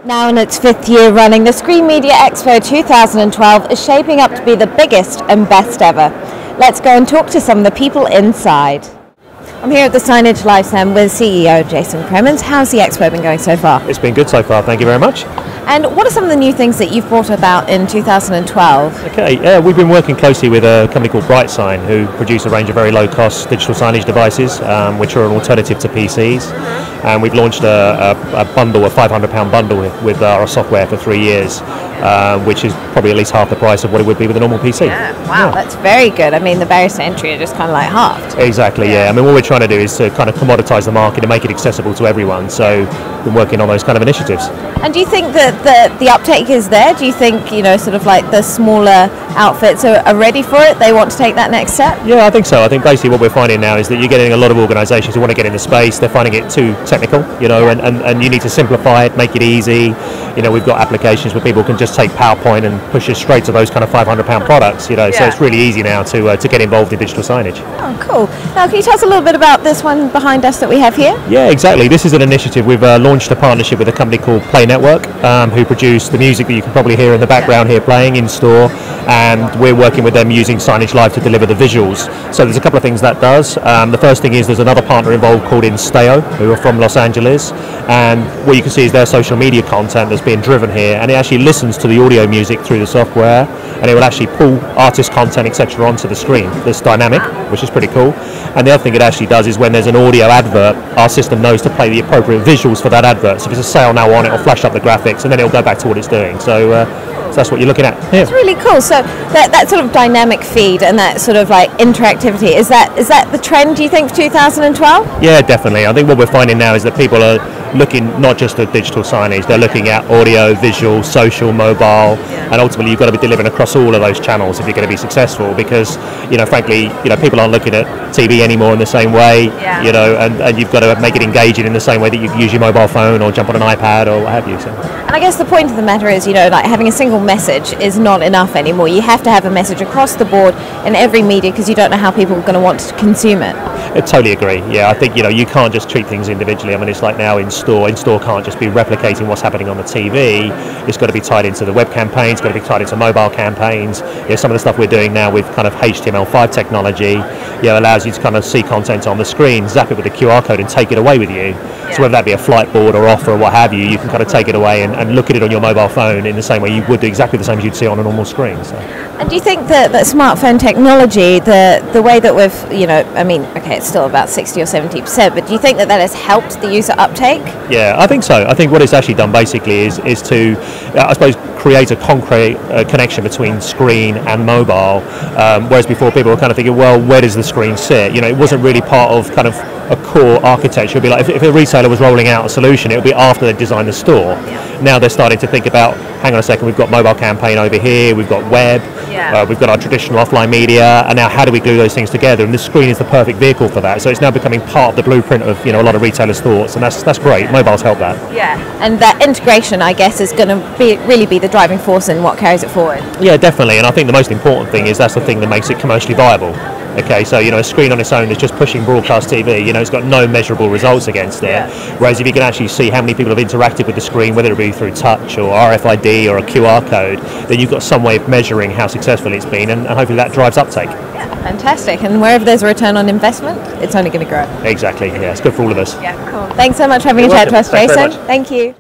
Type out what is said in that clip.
Now in its fifth year running, the Screenmedia Expo 2012 is shaping up to be the biggest and best ever. Let's go and talk to some of the people inside. I'm here at the Signagelive stand with CEO Jason Cremis. How's the expo been going so far? It's been good so far, thank you very much. And what are some of the new things that you've brought about in 2012? Okay, we've been working closely with a company called BrightSign, who produce a range of very low-cost digital signage devices, which are an alternative to PCs. And we've launched a bundle, a £500 bundle with our software for 3 years, which is probably at least half the price of what it would be with a normal PC. Yeah, wow, that's very good. I mean, the barriers to entry are just kind of like halved. Exactly, yeah. I mean, what we're trying to do is to kind of commoditize the market and make it accessible to everyone. So we've been working on those kind of initiatives. And do you think that the uptake is there? Do you think, sort of like the smaller outfits are ready for it? They want to take that next step? Yeah, I think so. I think basically what we're finding now is that you're getting a lot of organisations who want to get into space. They're finding it too technical, and you need to simplify it, make it easy. We've got applications where people can just take PowerPoint and push it straight to those kind of £500 products, so it's really easy now to get involved in digital signage. Oh, cool. Now, can you tell us a little bit about this one behind us that we have here? Yeah, exactly. This is an initiative. We've launched a partnership with a company called Play Network, who produce the music that you can probably hear in the background here playing in store, and we're working with them using Signagelive to deliver the visuals. So there's a couple of things that does. The first thing is there's another partner involved called Insteo, who are from Los Angeles, and what you can see is their social media content that's being driven here, and it actually listens to the audio music through the software, and it will actually pull artist content, etc., onto the screen. That's dynamic, which is pretty cool. And the other thing it actually does is when there's an audio advert, our system knows to play the appropriate visuals for that advert. So if there's a sale now on, it'll flash up the graphics, and then it'll go back to what it's doing. So that's what you're looking at here. It's really cool. So that sort of dynamic feed and that sort of like interactivity, is that the trend, do you think, for 2012? Yeah, definitely. I think what we're finding now is that people are looking not just at digital signage, they're looking at audio, visual, social, mobile, and ultimately you've got to be delivering across all of those channels if you're going to be successful, because frankly people aren't looking at TV anymore in the same way, and you've got to make it engaging in the same way that you use your mobile phone or jump on an iPad or what have you. So. And I guess the point of the matter is, like having a single message is not enough anymore. You have to have a message across the board in every media, because you don't know how people are going to want to consume it. I totally agree. Yeah, I think you can't just treat things individually. I mean, it's like now in store can't just be replicating what's happening on the TV. It's got to be tied into the web campaigns. It's got to be tied into mobile campaigns. Some of the stuff we're doing now with kind of HTML5 technology, allows you to kind of see content on the screen, zap it with a QR code, and take it away with you. So whether that be a flight board or offer or what have you, you can kind of take it away and look at it on your mobile phone in the same way you would do exactly the same as you'd see on a normal screen. So. And do you think that smartphone technology, the way that we've, it's still about 60 or 70%, but do you think that has helped the user uptake? Yeah, I think so. I think what it's actually done basically is to, I suppose, create a concrete connection between screen and mobile, whereas before people were kind of thinking, well, where does the screen sit? It wasn't really part of kind of a core architecture. It'd be like if a retailer was rolling out a solution, it would be after they designed the store. Now they're starting to think about, hang on a second, we've got mobile campaign over here, we've got web, we've got our traditional offline media, and now how do we glue those things together? And the screen is the perfect vehicle for that. So it's now becoming part of the blueprint of a lot of retailers' thoughts, and that's great. Mobiles help that. Yeah, and that integration, I guess, is going to really be the driving force in what carries it forward. Yeah, definitely. And I think the most important thing is that's the thing that makes it commercially viable. Okay, so a screen on its own is just pushing broadcast TV. It's got no measurable results against it. Whereas if you can actually see how many people have interacted with the screen, whether it be through touch or RFID or a QR code, then you've got some way of measuring how successful it's been, and hopefully that drives uptake. Yeah, fantastic. And wherever there's a return on investment, it's only going to grow. Exactly. Yeah, it's good for all of us. Yeah, cool. Thanks so much for having a chat to us, Jason. Thank you.